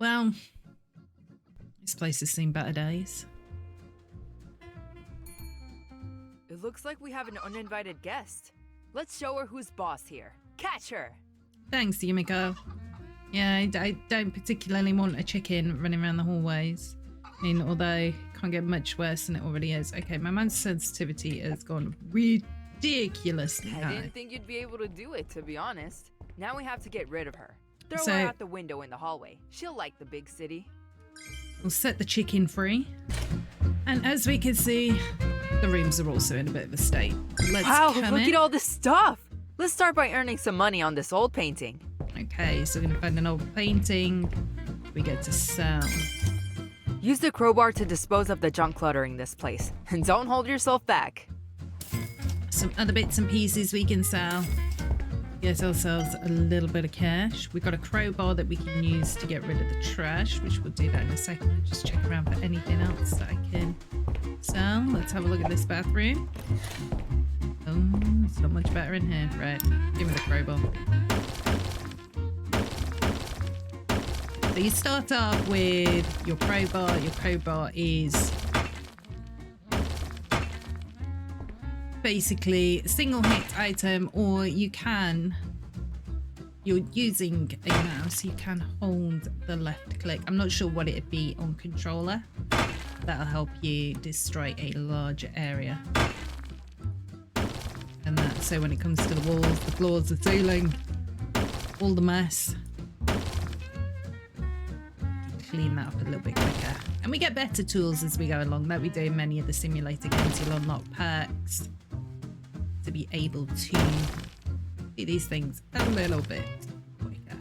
Well, this place has seen better days. It looks like we have an uninvited guest. Let's show her who's boss here. Catch her! Thanks, Yumiko. Yeah, I don't particularly want a chicken running around the hallways. I mean, although can't get much worse than it already is. Okay, my man's sensitivity has gone ridiculously high. I didn't think you'd be able to do it, to be honest. Now we have to get rid of her. Throw So- her out the window in the hallway. She'll like the big city. We'll set the chicken free. And as we can see, the rooms are also in a bit of a state. Let's Wow, come look in. at all this stuff! Let's start by earning some money on this old painting. Okay, so we're gonna find an old painting. We get to sell. Use the crowbar to dispose of the junk cluttering this place. And don't hold yourself back. Some other bits and pieces we can sell. Get ourselves a little bit of cash. We've got a crowbar that we can use to get rid of the trash, which we'll do that in a second. I'll just check around for anything else that I can sell. Let's have a look at this bathroom. Oh, it's not much better in here. Right, give me the crowbar. So you start off with your crowbar. Your crowbar is basically a single hit item, or you're using a mouse, you can hold the left click. I'm not sure what it'd be on controller. That'll help you destroy a larger area. And that, so when it comes to the walls, the floors, the ceiling, all the mess, clean that up a little bit quicker. And we get better tools as we go along, like we do in many of the simulator games. You'll unlock perks to be able to do these things a little bit quicker.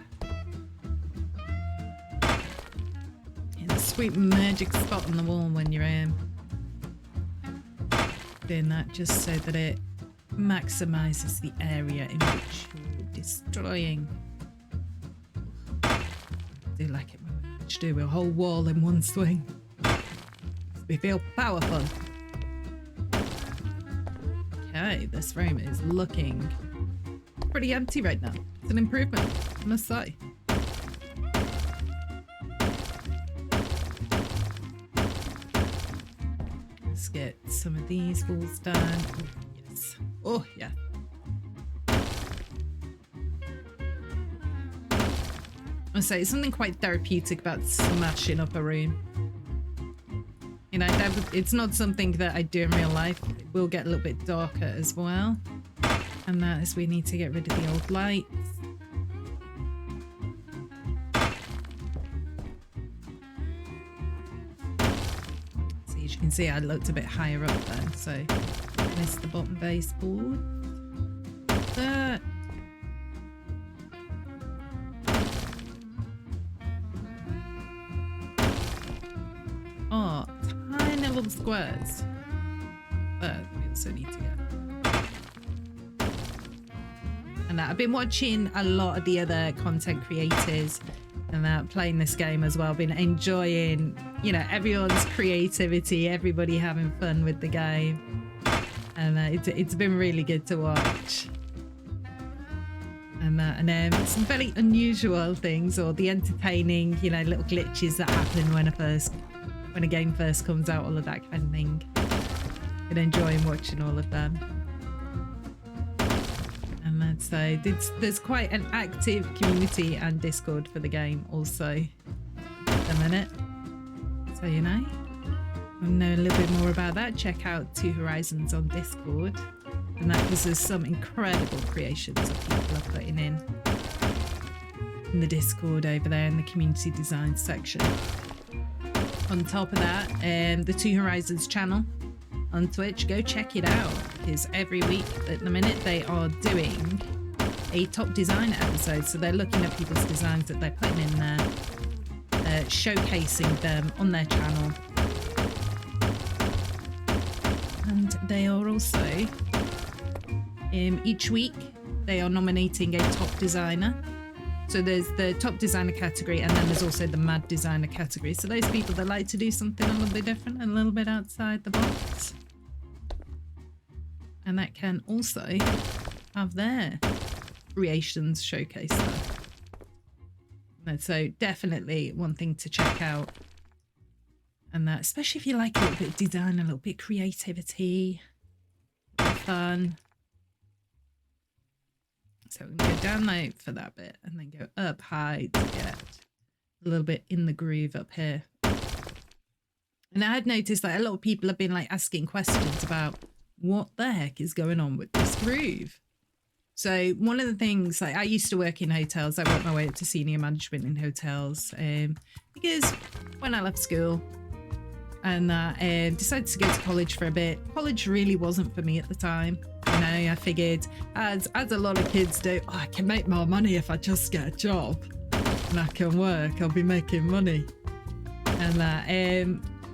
And a sweet magic spot on the wall when you're doing that, just so that it maximizes the area in which you're destroying. I do like it when we do a whole wall in one swing. We feel powerful. Okay, this room is looking pretty empty right now. It's an improvement, I must say. Let's get some of these walls done. Oh, yes. Oh, yeah. I must say, something quite therapeutic about smashing up a room. You know, it's not something that I do in real life. It will get a little bit darker as well. And that is, we need to get rid of the old lights. So as you can see, I looked a bit higher up then, so I missed the bottom baseboard. That. Oh, tiny little squares. But we also need to get. And that, I've been watching a lot of the other content creators and that playing this game as well. Been enjoying, you know, everyone's creativity, everybody having fun with the game, and it's been really good to watch. And some very unusual things, or the entertaining, you know, little glitches that happen when a game first comes out, all of that kind of thing. Been enjoying watching all of them. And let's say there's quite an active community and Discord for the game also at the minute. So, you know, want to know a little bit more about that, check out Two Horizons on Discord. And that, because there's some incredible creations that people are putting in the Discord over there in the community design section. On top of that, the Two Horizons channel on Twitch, go check it out, because every week at the minute they are doing a top designer episode. So they're looking at people's designs that they're putting in there, showcasing them on their channel. And they are also, each week they are nominating a top designer. So there's the top designer category, and then there's also the mad designer category. So those people that like to do something a little bit different and a little bit outside the box. And that can also have their creations showcased there. And so definitely one thing to check out. And that, especially if you like a little bit of design, a little bit of creativity, a bit of fun. So we're going to go down low for that bit and then go up high to get a little bit in the groove up here. And I had noticed that a lot of people have been like asking questions about what the heck is going on with this groove. So one of the things, like I used to work in hotels. I worked my way up to senior management in hotels because when I left school and decided to go to college for a bit, college really wasn't for me at the time. You know, I figured, as a lot of kids do, oh, I can make more money if I just get a job and I can work. I'll be making money.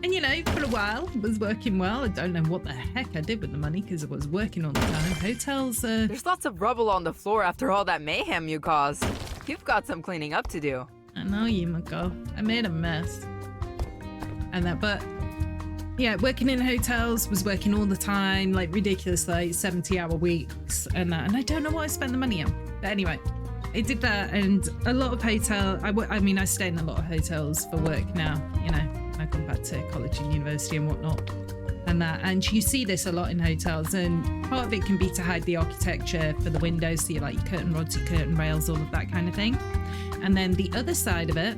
And you know, for a while, I was working well. I don't know what the heck I did with the money because I was working all the time. Hotels. There's lots of rubble on the floor after all that mayhem you caused. You've got some cleaning up to do. I know, Yumiko. I made a mess. But yeah, working in hotels, was working all the time, like ridiculous, like 70-hour weeks and that. And I don't know what I spent the money on. But anyway, I did that, and a lot of I stay in a lot of hotels for work now, you know. I come back to college and university and whatnot and you see this a lot in hotels, and part of it can be to hide the architecture for the windows, so you like your curtain rods, your curtain rails, all of that kind of thing. And then the other side of it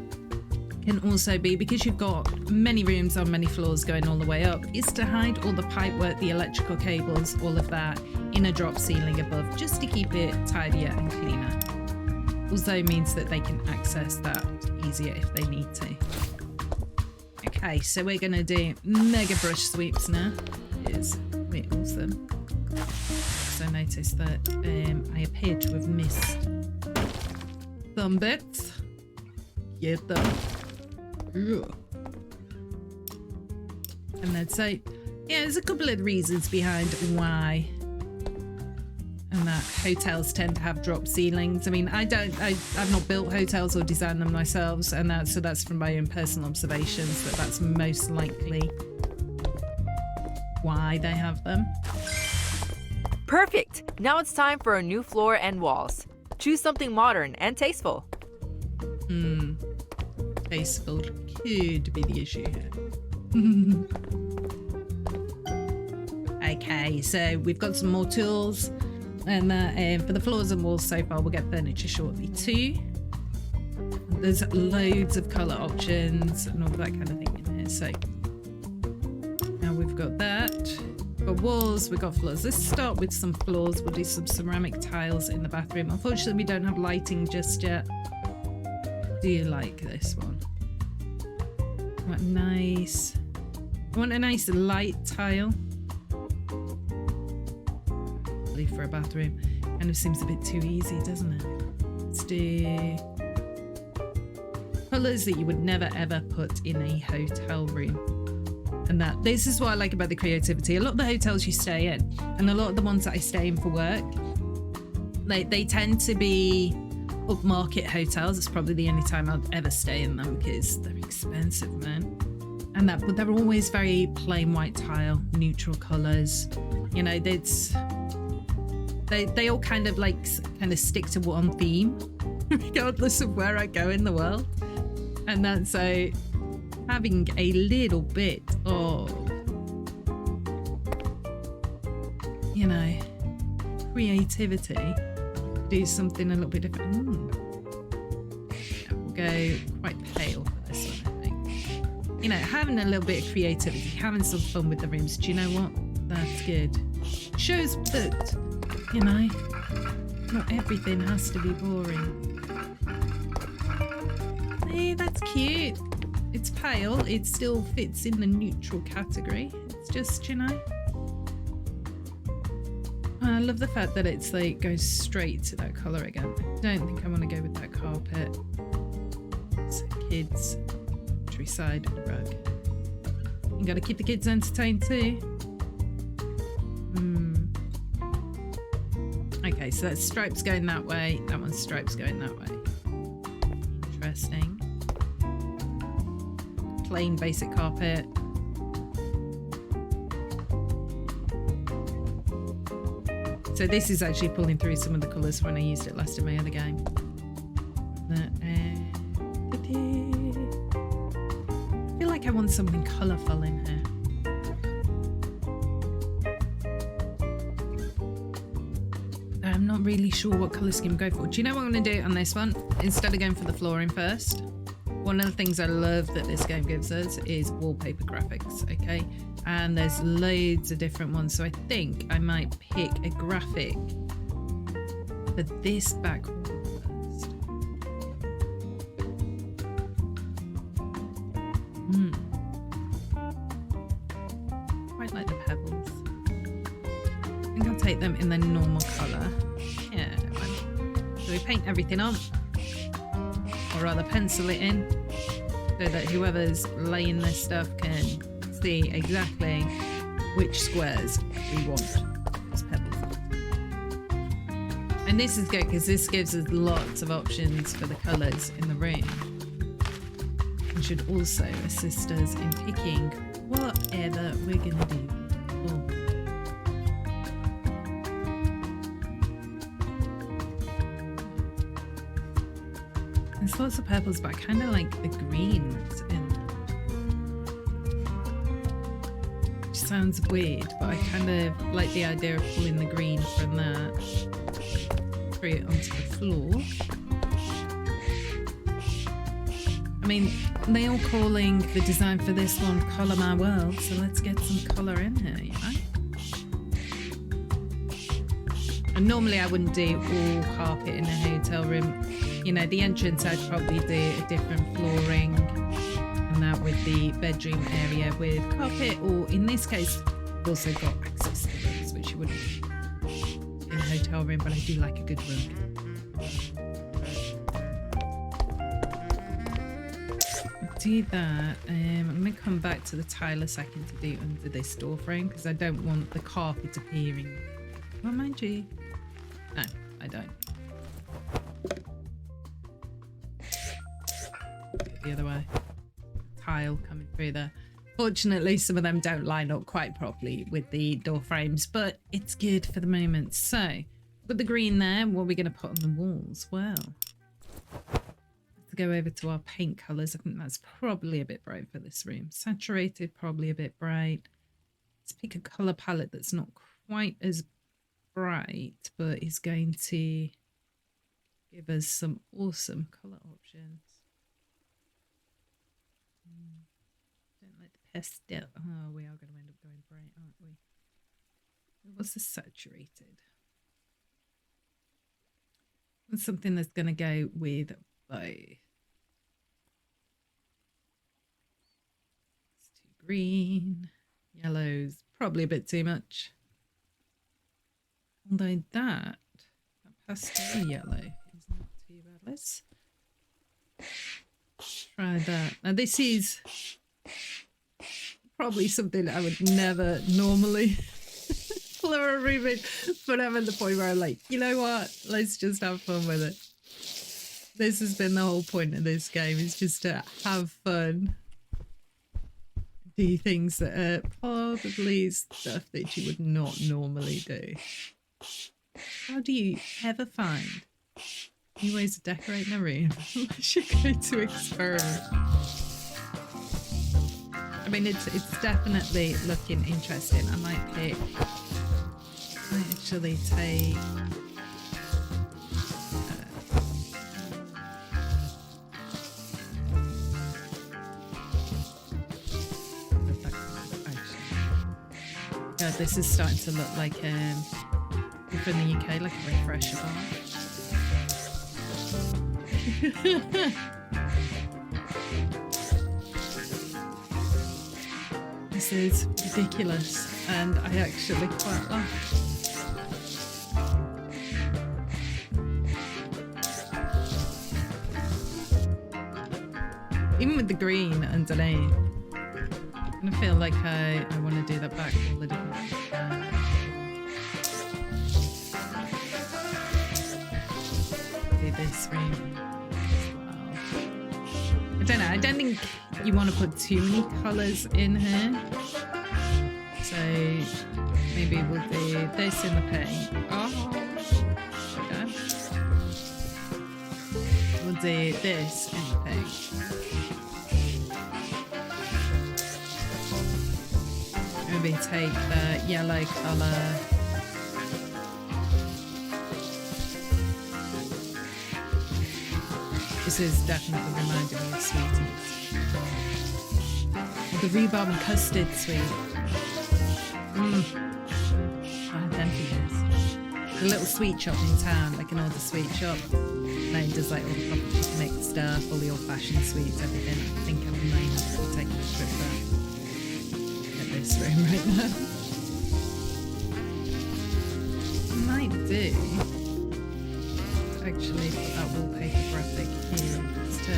can also be, because you've got many rooms on many floors going all the way up, is to hide all the pipework, the electrical cables, all of that in a drop ceiling above, just to keep it tidier and cleaner. Also means that they can access that easier if they need to. Okay, so we're going to do mega brush sweeps now. It's really awesome. So I noticed that I appear to have missed some bits. Get them. And then so, yeah, there's a couple of reasons behind why and that hotels tend to have drop ceilings. I mean, I've not built hotels or designed them myself, and that's from my own personal observations that's most likely why they have them. Perfect! Now it's time for a new floor and walls. Choose something modern and tasteful. Tasteful could be the issue here. Okay, so we've got some more tools. And for the floors and walls so far, we'll get furniture shortly too. There's loads of colour options and all that kind of thing in here. So now we've got that. For walls, we've got floors. Let's start with some floors. We'll do some ceramic tiles in the bathroom. Unfortunately, we don't have lighting just yet. Do you like this one? What nice. I want a nice light tile. For a bathroom. Kind of seems a bit too easy, doesn't it? Let's do colours that you would never ever put in a hotel room. And this is what I like about the creativity. A lot of the hotels you stay in, and a lot of the ones that I stay in for work, they tend to be upmarket hotels. It's probably the only time I'll ever stay in them because they're expensive, man. But they're always very plain white tile, neutral colours. You know, They all kind of stick to one theme, regardless of where I go in the world. And that's so having a little bit of, you know, creativity, do something a little bit different. Yeah, we'll go quite pale for this one, I think. You know, having a little bit of creativity, having some fun with the rooms. Do you know what? That's good. Shows that, you know, not everything has to be boring. Hey, that's cute. It's pale. It still fits in the neutral category. It's just, you know. I love the fact that it's like goes straight to that colour again. I don't think I want to go with that carpet. It's a kids' countryside rug. You got to keep the kids entertained too. Okay, so that's stripes going that way. That one's stripes going that way. Interesting. Plain basic carpet. So this is actually pulling through some of the colours when I used it last in my other game. want something colourful in here. I'm not really sure what colour scheme to go for. Do you know what I'm going to do on this one? Instead of going for the flooring first, one of the things I love that this game gives us is wallpaper graphics, okay? And there's loads of different ones. So I think I might pick a graphic for this back wall first. Quite like the pebbles. I think I'll take them in their normal colour. Yeah. So we paint everything on, or rather pencil it in, so that whoever's laying this stuff can see exactly which squares we want those pebbles on. And this is good because this gives us lots of options for the colours in the room, and should also assist us in picking whatever we're going to do. There's lots of purples, but I kind of like the greens in. Which sounds weird, but I kind of like the idea of pulling the green from that through it onto the floor. I mean, they are calling the design for this one Colour My World, so let's get some colour in here, you know? And normally I wouldn't do all carpet in a hotel room. You know, the entrance I'd probably do a different flooring, and that with the bedroom area with carpet, or in this case, I've also got access to rugs, which you wouldn't in a hotel room, but I do like a good rug. Do that. I'm going to come back to the tile a second to do under this door frame because I don't want the carpet appearing. Well, mind you. No, I don't. The other way. Tile coming through there. Fortunately, some of them don't line up quite properly with the door frames, but it's good for the moment. So, with the green there, what are we going to put on the walls? Well, let's go over to our paint colours. I think that's probably a bit bright for this room. Saturated, probably a bit bright. Let's pick a colour palette that's not quite as bright, but is going to give us some awesome colour options. Don't like the pastel. Oh, we are going to end up going bright, aren't we? What's the saturated? And something that's going to go with both. It's too green. Yellow's probably a bit too much. Although that pastel yellow is not too bad. Let's try that. Now this is probably something I would never normally color a room in, but I'm at the point where I'm like, you know what? Let's just have fun with it. This has been the whole point of this game, is just to have fun. Do things that are probably stuff that you would not normally do. How do you ever find new ways of decorating a room unless you're going to experiment? I mean, it's definitely looking interesting. I might actually take this is starting to look like from the UK, like a refresher bar. This is ridiculous, and I actually quite like it. Even with the green underneath, I kind of feel like I want to do that back wall a little bit. Do this room as well. I don't know. I don't think you want to put too many colours in here. So maybe we'll do this in the paint. Oh, okay. We'll do this in the paint. Maybe take the yellow colour. This is definitely reminding me of sweeties. The rhubarb and custard sweet. I tempted this. A little sweet shop in town, like an older sweet shop. And then does like all the proper mixed stuff, all the old-fashioned sweets, everything. I think I might have to take a trip back at this room right now. Might do. Actually put that wallpaper graphic here just to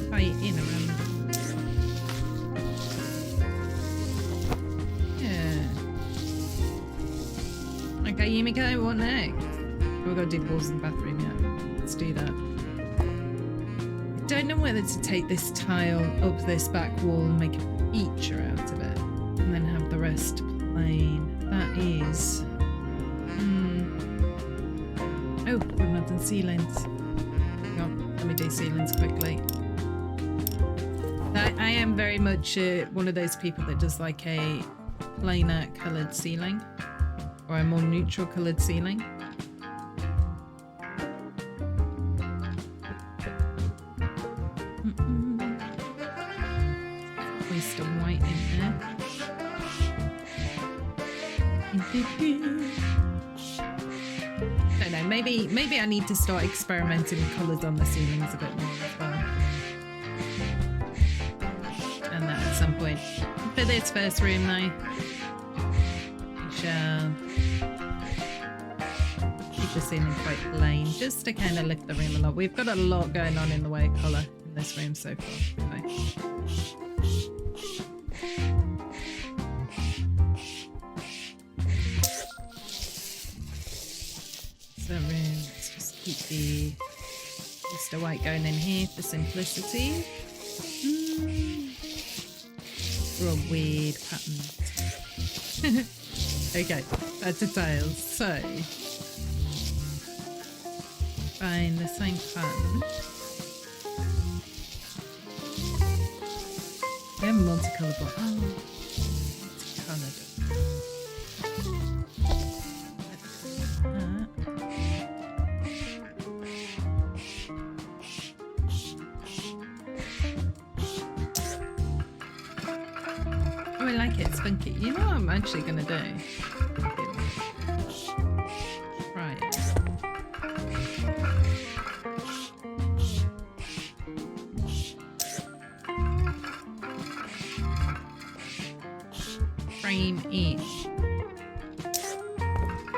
tie it in around. Okay, Yumiko, what next? We've got to do the walls in the bathroom yet. Let's do that. I don't know whether to take this tile up this back wall and make a feature out of it. And then have the rest plain. That is... Oh, we've not done ceilings. Hang on, let me do ceilings quickly. I am very much one of those people that does like a plainer coloured ceiling. Or a more neutral coloured ceiling. Waste of white in there. Don't know, maybe I need to start experimenting with colours on the ceilings a bit more as well. And that at some point. For this first room though, we shall keep the ceiling quite plain, just to kind of lift the room a lot. We've got a lot going on in the way of colour in this room so far. So let's just keep the Mr. White going in here for simplicity. Real weird patterns. Okay, that's the tiles. So find the same pattern. We have multicolored one. Oh, multicolored. Oh, I like it. It's funky. You know what I'm actually gonna do? Right. Frame in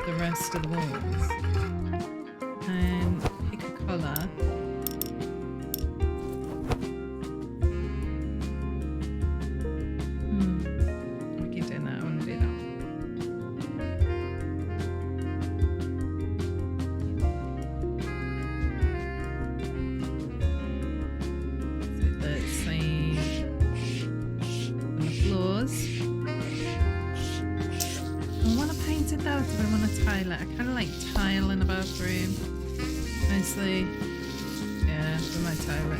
the rest of the walls and pick a colour. I keep doing that. I want to do that. So the same on the floors. I want to paint it though, because I want to tile it. I kind of like tile in the bathroom. Mostly. Yeah, we might tile it.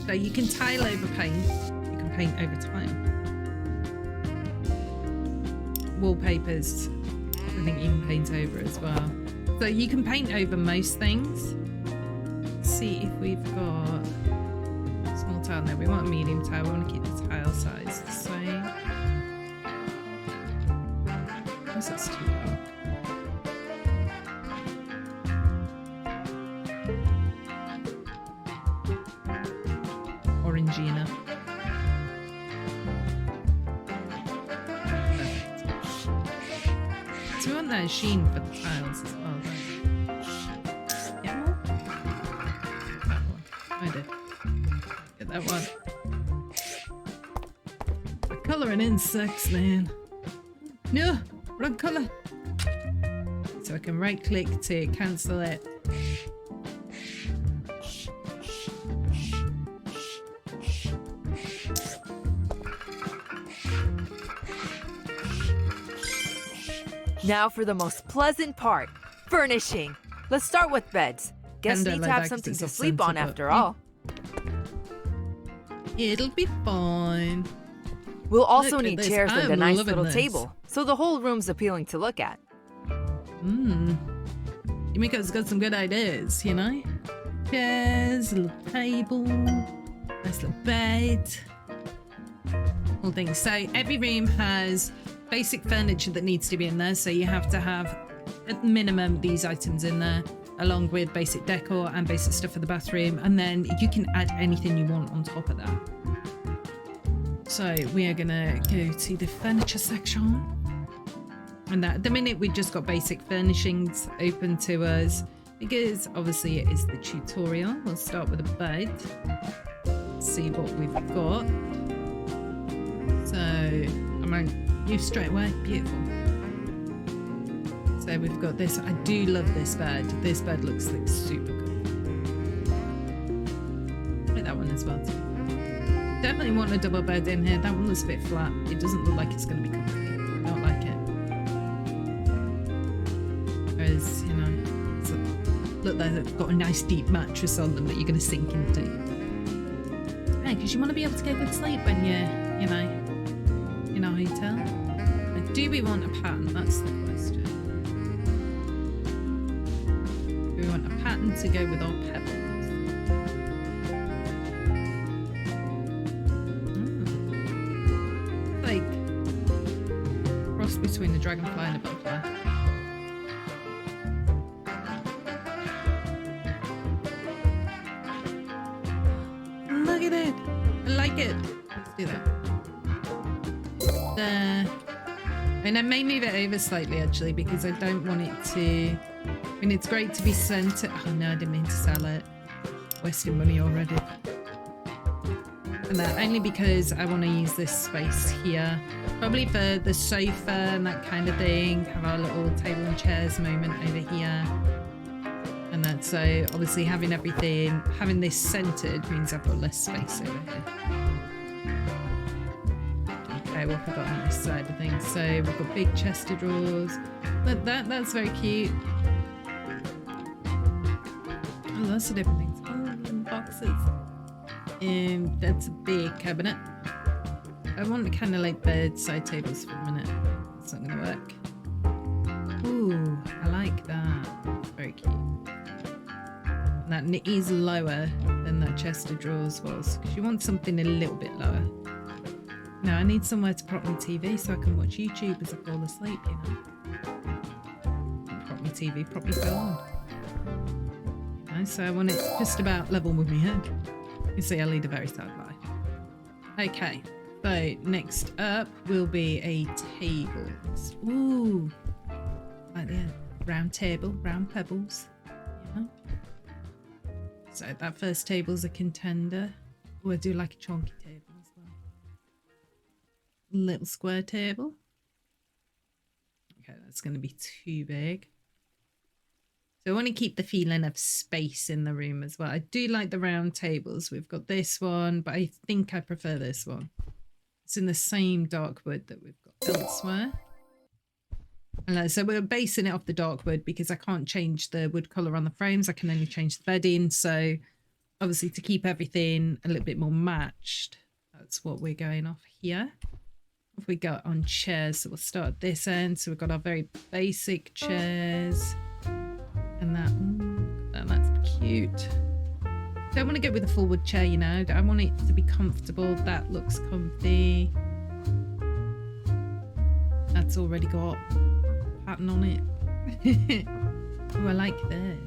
So you can tile over paint. You can paint over tile. Wallpapers, I think you can paint over as well. So you can paint over most things. Let's see if we've got small tile. No, we want a medium tile. We want to keep the tile size the same. That's too low. Orangey enough. Perfect. So we want that sheen for the tiles as well, don't we? Get more? That one. I did. Get that one. The colouring in sucks, man. No! Wrong colour. So I can right click to cancel it. Now for the most pleasant part, furnishing. Let's start with beds. Guests need to have something to sleep on after all. It'll be fine. We'll also Look at need this. chairs and a I'm nice loving little this. table, so the whole room's appealing to look at. Yumiko's got some good ideas, you know? Chairs, a little table, nice little bed. All things. So every room has basic furniture that needs to be in there. So you have to have at minimum these items in there, along with basic decor and basic stuff for the bathroom. And then you can add anything you want on top of that. So we are gonna go to the furniture section. And that at the minute we've just got basic furnishings open to us because obviously it is the tutorial. We'll start with a bed. See what we've got. So I'm on you straight away. Beautiful. So we've got this. I do love this bed. This bed looks like super cool. I like that one as well too. Definitely want a double bed in here. That one looks a bit flat. It doesn't look like it's going to be comfy. I don't like it. Whereas, you know, it's look like they've got a nice deep mattress on them that you're going to sink into. Yeah, because you want to be able to get good sleep when you're, you know, in a hotel. But do we want a pattern? That's the question. Do we want a pattern to go with our pebbles? Like cross between the dragonfly and a butterfly. Look at it. I like it. Let's do that. I mean, I may move it over slightly actually because I don't want it to. I mean, it's great to be centered. Oh no, I didn't mean to sell it. Wasting money already. And that only because I want to use this space here, probably for the sofa and that kind of thing. Have our little table and chairs moment over here. And that, so obviously having this centered means I've got less space over here. Okay, what have we got on this side of things? So we've got big chest of drawers. Look, that's very cute. Oh, lots of different things. Oh, boxes. That's a big cabinet. I want kind of like bedside tables for a minute. It's not gonna work. Ooh, I like that. Very cute. And that is lower than that chest of drawers was because you want something a little bit lower. Now I need somewhere to prop my TV so I can watch YouTube as I fall asleep, you know. Prop my TV, prop my phone. You know, so I want it just about level with my head. You see, I lead a very sad life. Okay, so next up will be a table. Ooh, like the round table, round pebbles. Yeah. So that first table's a contender. Oh, I do like a chunky table as well. Little square table. Okay, that's going to be too big. So I want to keep the feeling of space in the room as well. I do like the round tables. We've got this one, but I think I prefer this one. It's in the same dark wood that we've got elsewhere. And so we're basing it off the dark wood because I can't change the wood colour on the frames. I can only change the bedding. So obviously to keep everything a little bit more matched, that's what we're going off here. If we go on chairs, so we'll start at this end. So we've got our very basic chairs. And that's cute. Don't want to go with a full wood chair, you know. I want it to be comfortable. That looks comfy. That's already got a pattern on it. Oh, I like this.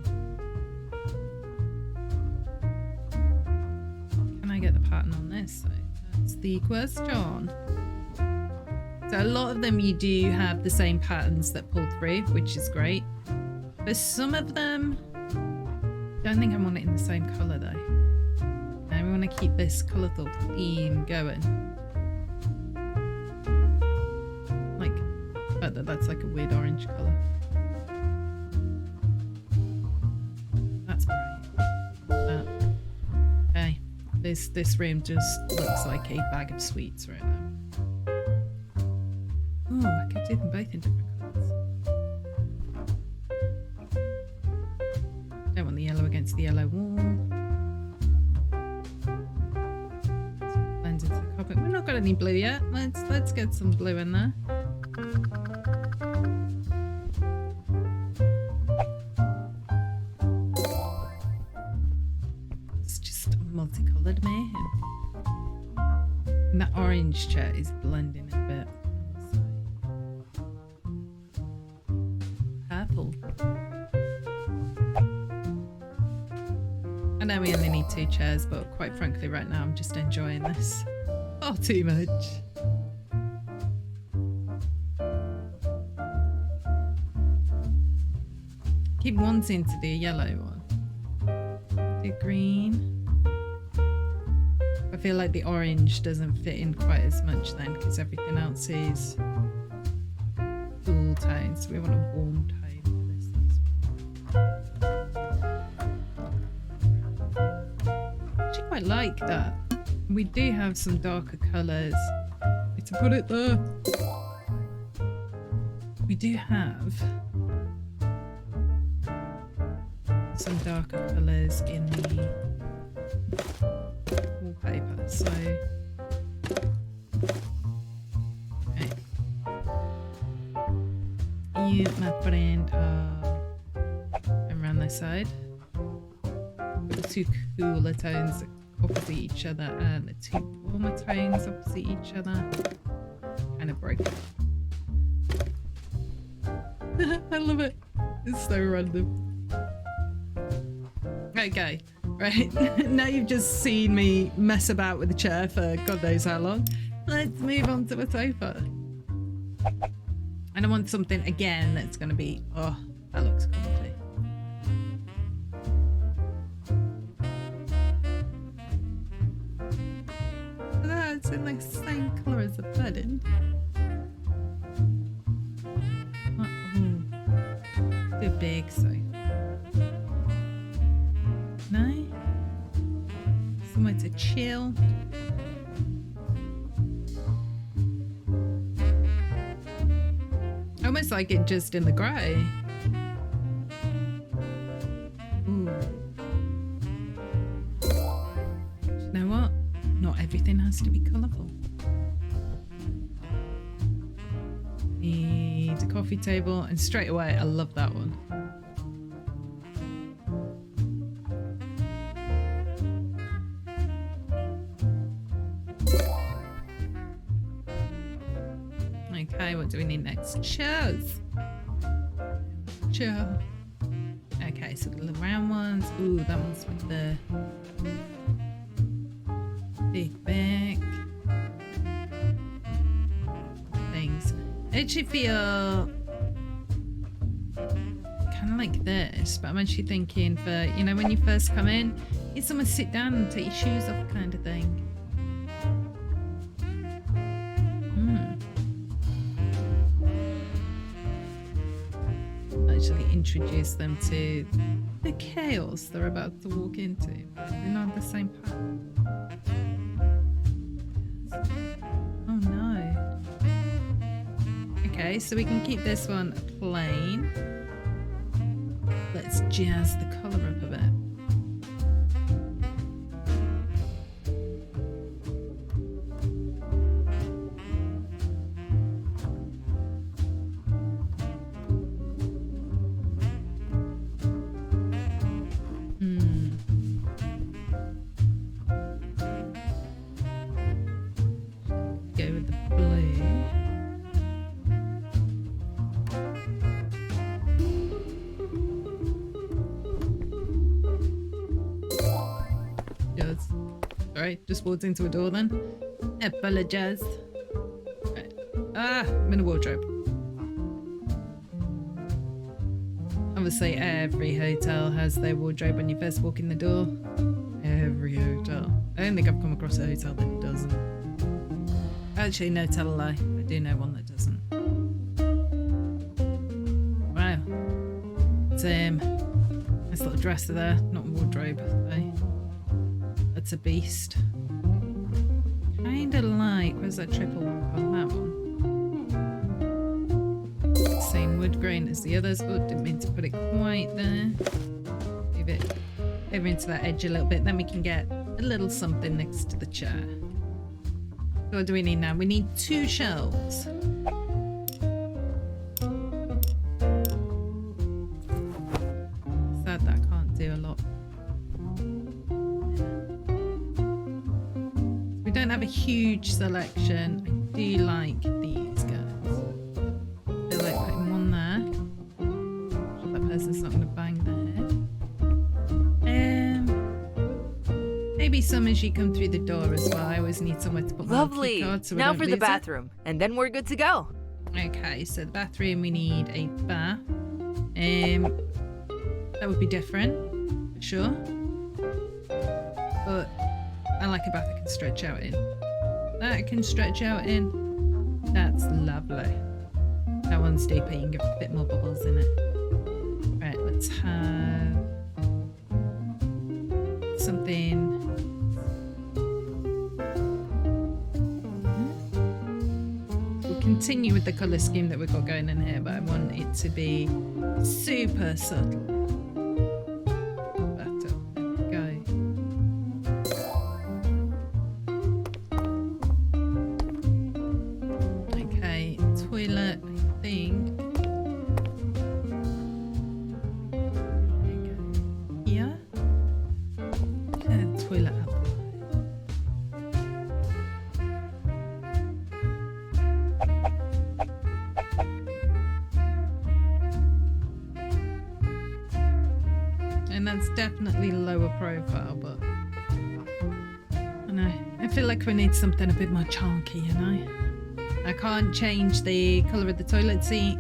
Can I get the pattern on this? So that's the question. So a lot of them you do have the same patterns that pull through, which is great. But some of them, don't think I want it in the same colour though. Now we want to keep this colourful theme going. Like, that's like a weird orange colour. That's great. Okay, this room just looks like a bag of sweets right now. Oh, I could do them both in different colours. Don't want the yellow against the yellow wall. Blend into the carpet. We're not not got any blue yet. Let's get some blue in there. It's just multicolored, man. And that orange chair is blending a bit. Purple. I know we only need 2 chairs, but quite frankly right now I'm just enjoying this. Oh, too much. Keep wanting to do a yellow one. Do green. I feel like the orange doesn't fit in quite as much then because everything else is cool tones. So we want a warm tone for this. I actually quite like that. We do have some darker colours. Need to put it there. We do have some darker colours in the wallpaper, so okay. You, my friend, are around this side. Got the 2 cooler tones opposite each other and the 2 warmer tones opposite each other. Kind of broken. I love it. It's so random. Okay, right. Now you've just seen me mess about with the chair for God knows how long. Let's move on to a sofa. And I want something again that's going to be, oh, that looks comfy. It's in the same colour as the bed, isn't it? Too big, so. No? Somewhere to chill. Almost like it just in the grey. Ooh. You know what? Not everything has to be colourful. Need a coffee table, and straight away I love that one. Okay, what do we need next? Chairs. Chair. Okay, so the little round ones. Ooh, that one's with the big back things. I actually feel kind of like this, but I'm actually thinking for, you know, when you first come in, you someone sit down and take your shoes off kind of thing. Actually introduce them to the chaos they're about to walk into. They're not the same path. Oh no. Okay, so we can keep this one plain. Let's jazz the colour up a bit. Just walked into a door then. Apologize. Right. Ah, I'm in a wardrobe. Obviously, every hotel has their wardrobe when you first walk in the door. Every hotel. I don't think I've come across a hotel that doesn't. Actually, no, tell a lie. I do know one that doesn't. Wow. It's nice little dresser there, not a wardrobe. That's a beast. Kinda like, where's that triple on that one? Same wood grain as the others. Oh, didn't mean to put it quite there. Move it over into that edge a little bit, then we can get a little something next to the chair. So what do we need now? We need 2 shelves. Sad that I can't do a lot. We don't have a huge selection. I do like these guys. I feel like putting one there. So that person's not going to bang their head. Maybe some as you come through the door as well. I always need somewhere to put my key card so now I don't for the lose it. bathroom, and then we're good to go. Okay, so the bathroom, we need a bath. That would be different, for sure. But I like a bath I can stretch out in. That I can stretch out in. That's lovely. That one's deeper, you can get a bit more bubbles in it. Right, let's have something. We'll continue with the colour scheme that we've got going in here, but I want it to be super subtle. Better. There we go. Okay, toilet, I think. There we go. Here. And toilet up. And that's definitely lower profile, but I know. I feel like we need something a bit more chunky, you know? I can't change the colour of the toilet seat.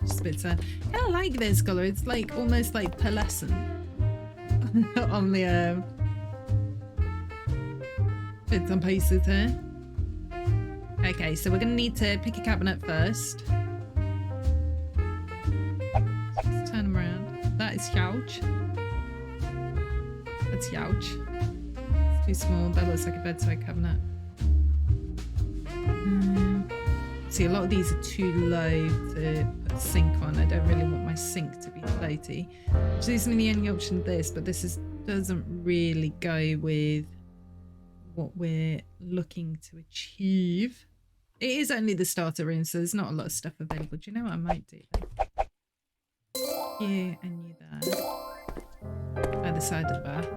Just a bit sad. I kind of like this colour. It's like almost like pearlescent on the bits and pieces here. Okay, so we're going to need to pick a cabinet first. Just turn them around. That is huge. That's huge. It's too small. That looks like a bedside cabinet. See, a lot of these are too low to put a sink on. I don't really want my sink to be floaty. Which isn't the only option of this, but this doesn't really go with what we're looking to achieve. It is only the starter room, so there's not a lot of stuff available. Do you know what I might do? You and you there. Either side of the bath.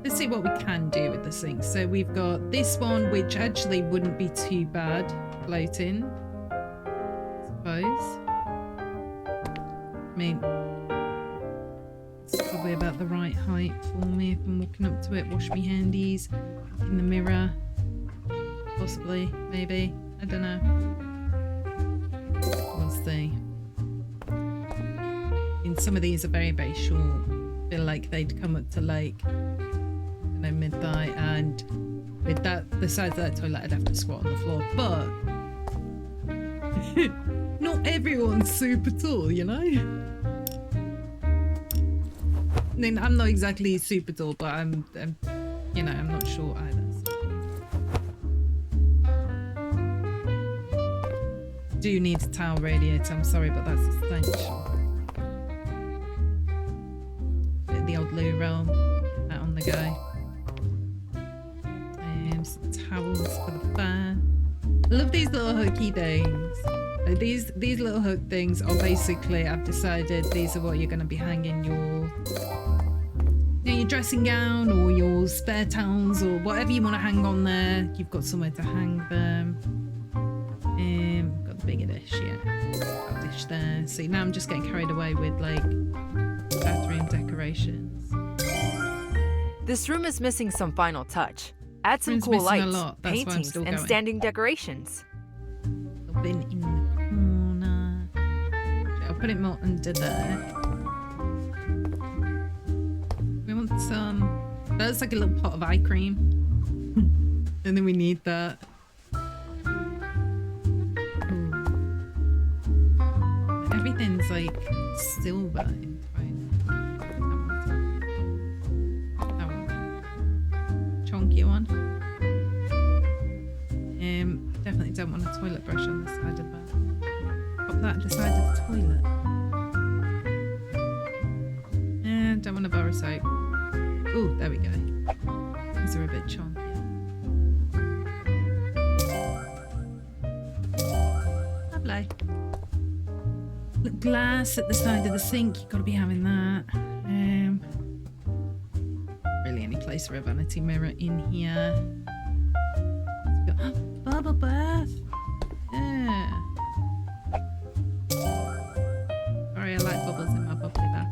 Let's see what we can do with the sink. So we've got this one, which actually wouldn't be too bad floating, I suppose. I mean, it's probably about the right height for me if I'm walking up to it. Wash me handies in the mirror, possibly, maybe. I don't know. We'll see. And some of these are very, very short. I feel like they'd come up to like, you know, mid-thigh, and with that, the size of that toilet, I'd have to squat on the floor. But not everyone's super tall, you know? I mean, I'm not exactly super tall, but I'm you know, I'm not short either. So. Do need a towel radiator, I'm sorry, but that's essential. Bit of the old loo roll, get that on the go. Some towels for the bath. I love these little hooky things. These little hook things are basically, I've decided these are what you're going to be hanging your dressing gown or your spare towels or whatever you want to hang on there. You've got somewhere to hang them. Got the bigger dish, yeah. Got a dish there. See, now I'm just getting carried away with like bathroom decorations. This room is missing some final touch. Add some cool lights, paintings, and standing decorations. A bin in the corner. I'll put it more under there. We want some. That's like a little pot of eye cream. And then we need that. Ooh. Everything's like silver. Chunky one. Definitely don't want a toilet brush on the side of that. Pop that at the side of the toilet. And don't want a bar of soap. Ooh, there we go. These are a bit chunky. Lovely. Look, glass at the side of the sink. You've got to be having that. Really any place for a vanity mirror in here. Bubble bath. Yeah. Sorry, I like bubbles in my bubbly bath.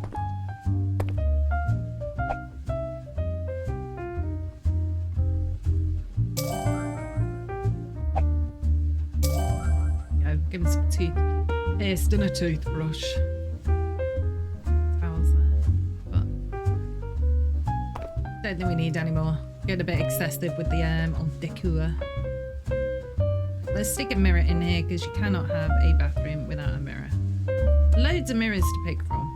Go, give me some toothpaste and a toothbrush. Towels there. But don't think we need any more. Getting a bit excessive with the old decor. Let's stick a mirror in here because you cannot have a bathroom without a mirror. Loads of mirrors to pick from.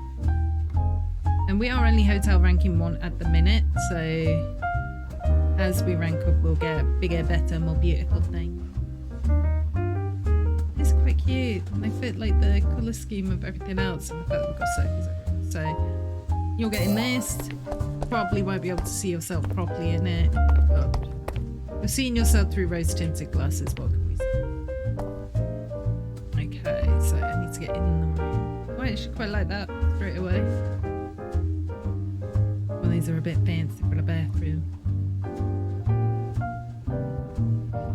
And we are only hotel ranking 1 at the minute, so as we rank up we'll get bigger, better, more beautiful things. It's quite cute. They fit like the colour scheme of everything else and the fact that we've got sofas everywhere. So you're getting this. Probably won't be able to see yourself properly in it. But you're seeing yourself through rose tinted glasses. What can we see? Okay, so I need to get in the room. Oh, I actually quite like that straight away. Well, these are a bit fancy for a bathroom.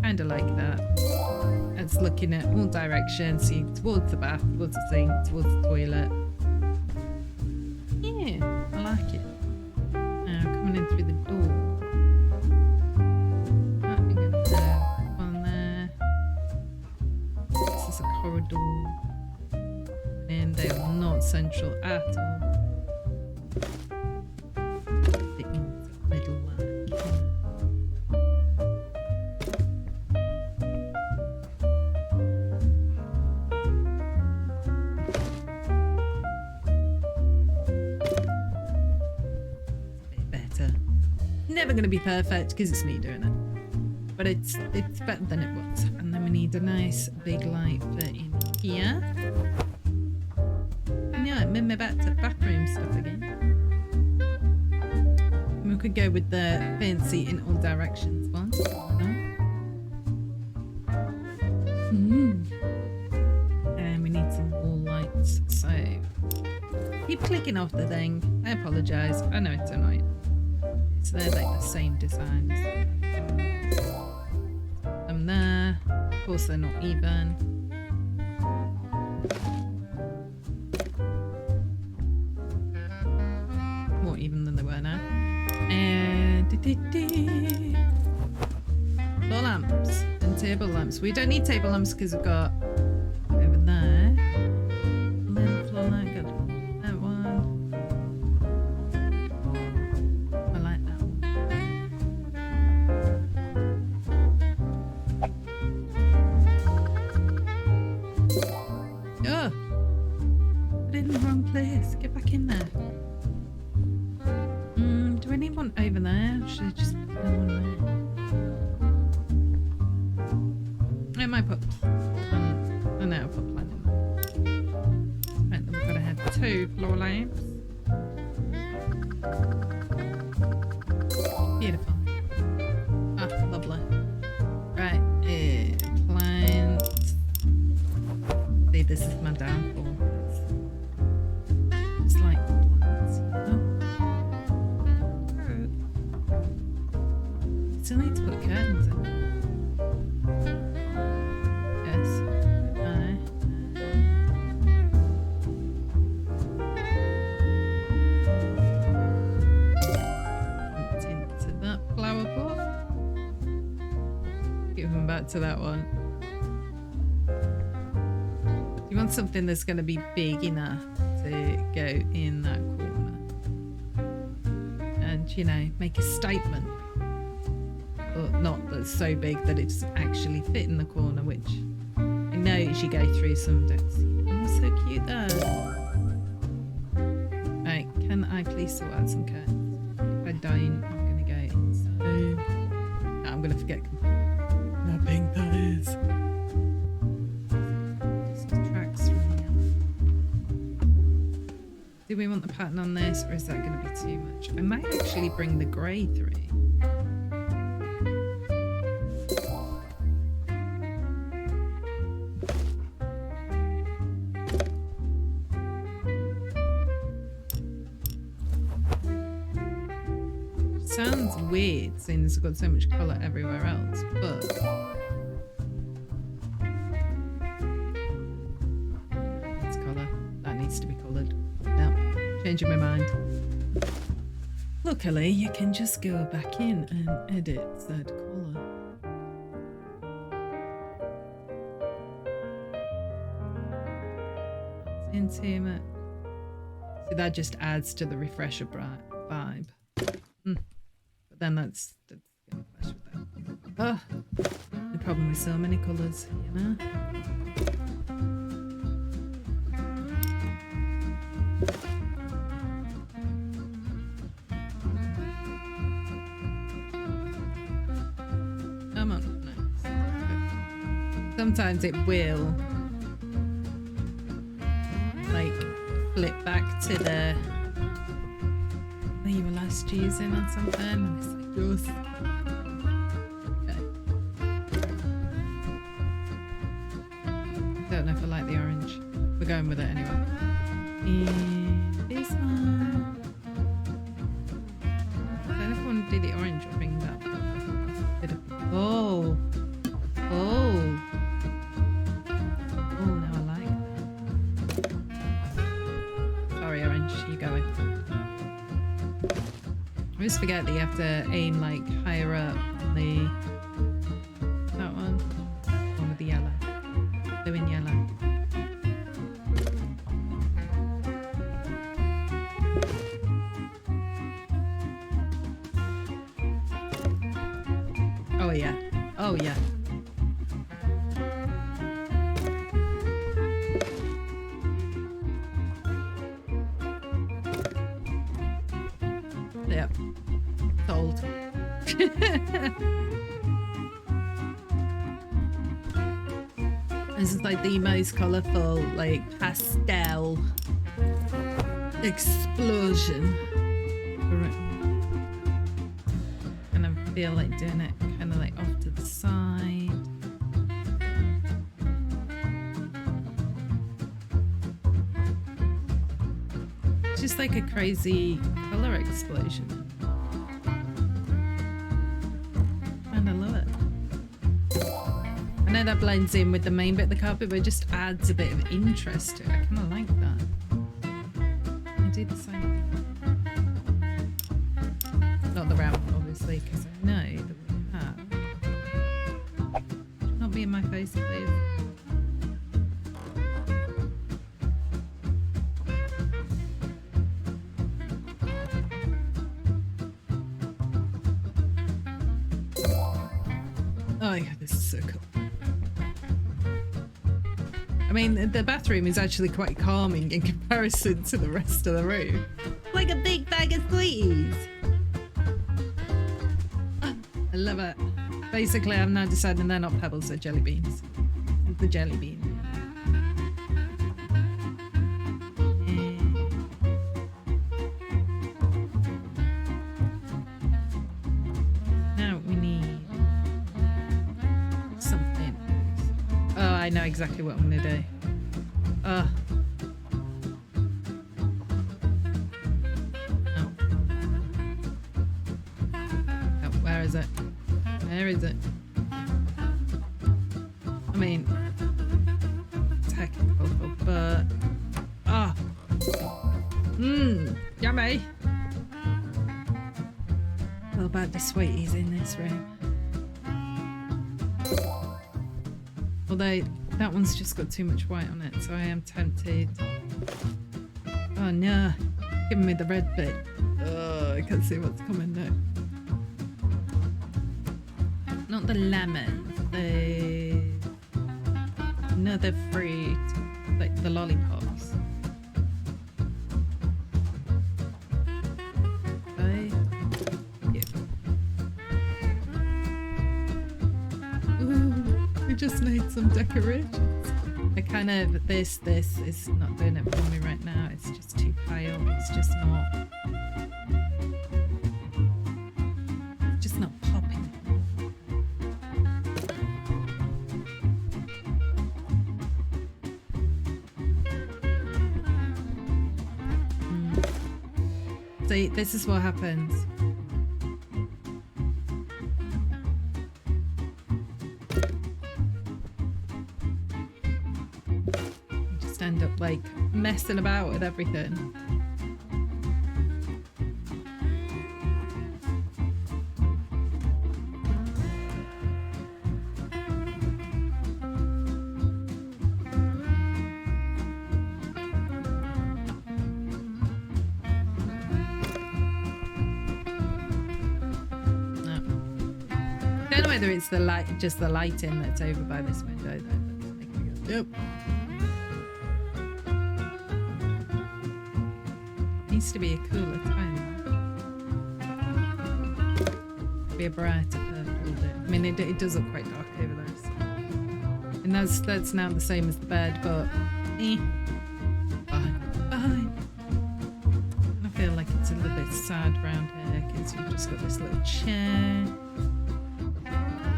Kinda like that. It's looking at all directions, see towards the bath, towards the sink, towards the toilet. Yeah, I like it. Now coming in through the door. I think it's one there. This is a corridor. And they are not central at all. The middle one. Never going to be perfect because it's me doing it, but it's better than it was. And then we need a nice big light for in here. And yeah, move me back to bathroom stuff again. And we could go with the fancy in all directions one. And we need some wall lights. So keep clicking off the thing. I apologise. I know it's annoying. So they're like the same designs. Them there. Of course they're not even. More even than they were now. And floor lamps and table lamps. We don't need table lamps because we've got over there. And then floor lamp, got that one. Get back in there. Do I need one over there? Or should I just put one there? I might put oh no, I'll put one in there. Right, then we've got to have 2 floor lamps. Beautiful. Ah, lovely. Right, plants. See, this is my downfall. Still need to put curtains in. Yes. Into that flower pot. Give them back to that one. You want something that's going to be big enough to go in that corner. And, you know, make a statement. But not that's so big that it doesn't actually fit in the corner, which I know as you go through some decks. Oh, so cute there. Right, can I please sort out some curtains? If I don't, I'm going to go inside. I'm going to forget how big that is. Just tracks from here. Do we want the pattern on this, or is that going to be too much? I might actually bring the grey through. sounds weird seeing as I've got so much colour everywhere else, but it's colour. That needs to be coloured. No, changing my mind. Luckily, you can just go back in and edit said colour. Into much. So that just adds to the refresher vibe. But then that's gonna clash with that. Oh, the problem with so many colours, you know? Come on, nice. Sometimes it will like flip back to the you were last using or something, and it's like yours. Okay. Don't know if I like the orange. We're going with it anyway. And this one. I don't know if I want to do the orange or bring that. Oh. Oh. Oh, now I like that. Sorry, orange, you going. I always forget that you have to aim like higher up on the that one with the yellow. Blue and yellow. Oh yeah. Oh yeah. Yep. Sold. This is like the most colourful, like pastel explosion. And I feel like doing it kind of like off to the side. It's just like a crazy colour explosion. And I love it. I know that blends in with the main bit of the carpet, but it just adds a bit of interest to it. I kind of like that. I do the same thing. Not the round, obviously, because I know that we have. Should not be in my face, please. Oh yeah, this is so cool. I mean, the bathroom is actually quite calming in comparison to the rest of the room. Like a big bag of sweeties. Oh, I love it. Basically, I'm now deciding they're not pebbles, they're jelly beans. The jelly bean. Now we need something. Oh, I know exactly what I'm gonna do. Oh. Oh, where is it? Where is it? I mean, technical, but yummy. What about the sweeties in this room? Although that one's just got too much white on it, so I am tempted. Oh no, giving me the red bit. Oh, I can't see what's coming now. Not the lemon, the another fruit, like the lollipops. Okay. Yeah. Ooh, we just need some decorations. I kind of, this is not doing it for me right now. It's just too pale. It's just not popping. See, this is what happens You just end up like messing about with everything. Whether it's the light, just the lighting that's over by this window that's making me go, yep. Needs to be a cooler tone. Be a brighter purple bit. I mean, it does look quite dark over there. So. And that's now the same as the bed, but fine. I feel like it's a little bit sad around here because you've just got this little chair.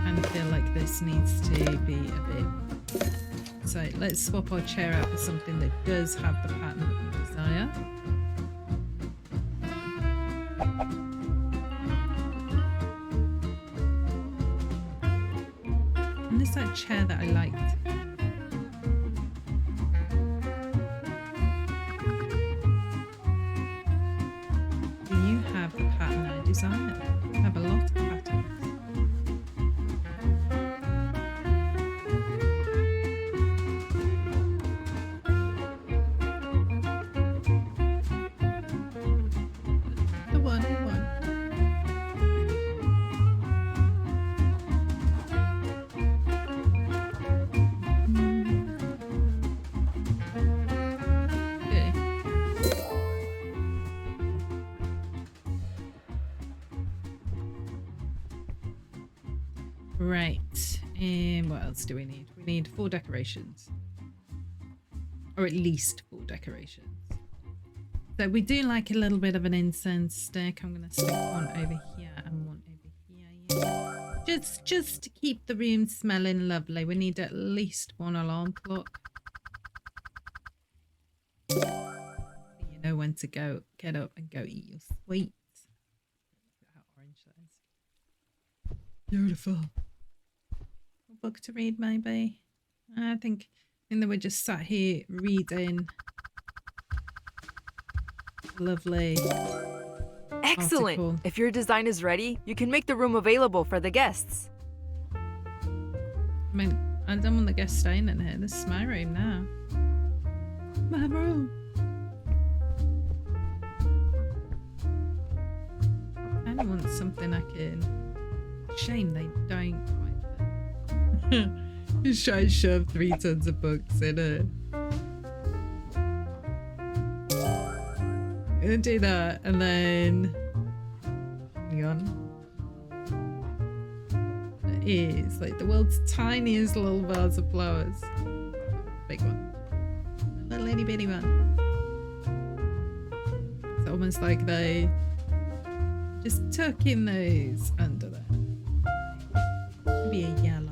I feel like this needs to be a bit. So let's swap our chair out for something that does have the pattern that we desire. And there's that chair that I liked. Do you have the pattern I desire? I have a lot of patterns. Right, and what else do we need? We need 4 decorations. Or at least 4 decorations. So we do like a little bit of an incense stick. I'm going to stick one over here and one over here. Yeah. Just to keep the room smelling lovely. We need at least 1 alarm clock. So you know when to go, get up and go eat your sweets. Look at how orange that is. Beautiful. Book to read maybe. I think that we're just sat here reading. Lovely. Excellent. Article. If your design is ready, you can make the room available for the guests. I mean, I don't want the guests staying in here. This is my room now. My room. I kind of want something I can. Shame they don't quite. Just try and shove 3 tons of books in it. I'm gonna do that and then hang on. It is like the world's tiniest little vase of flowers. Big one. A little itty bitty one. It's almost like they just tuck in those under there. Maybe a yellow.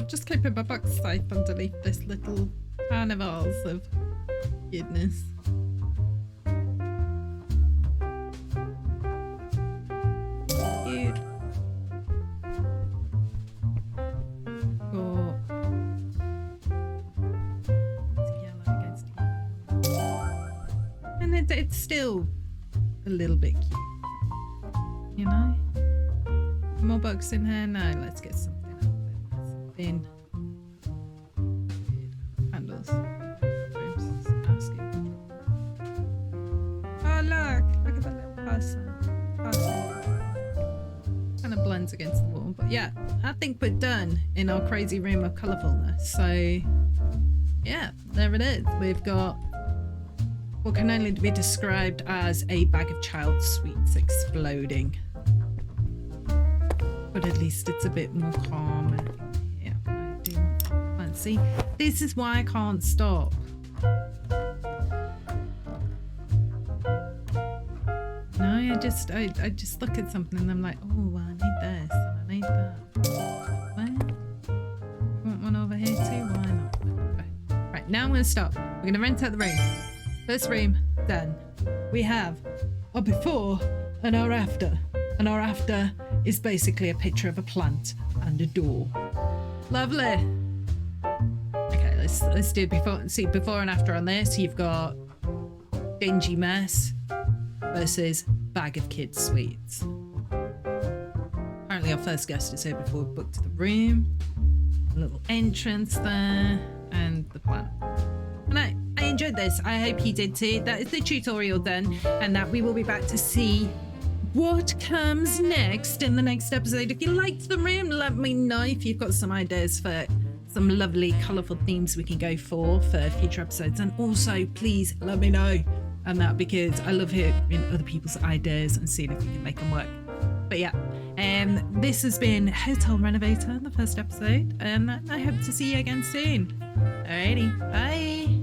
Just keeping my books safe underneath this little carnivals of goodness. Cute. Got yellow against yellow. And it's still a little bit cute. You know? More books in here? No, let's get some. In candles. Asking. Oh look at that little person. Kind of blends against the wall, but yeah, I think we're done in our crazy room of colourfulness. So yeah, there it is. We've got what can only be described as a bag of child sweets exploding, but at least it's a bit more calm. See, this is why I can't stop. No, I just look at something and I'm like, oh, well, I need this and I need that. Well, you want one over here too? Why not? Okay. Right, now I'm going to stop. We're going to rent out the room. First room, done. We have a before and our after. And our after is basically a picture of a plant and a door. Lovely. Okay, let's do before and after on this. You've got dingy mess versus bag of kids sweets. Apparently our first guest is here before we booked the room. A little entrance there and the plant. And I enjoyed this. I hope you did too. That is the tutorial done, and that we will be back to see what comes next in the next episode. If you liked the room, let me know. If you've got some ideas for some lovely colourful themes we can go for future episodes, and also please let me know and that, because I love hearing other people's ideas and seeing if we can make them work. But yeah, this has been Hotel Renovator, the first episode, and I hope to see you again soon. Alrighty, bye.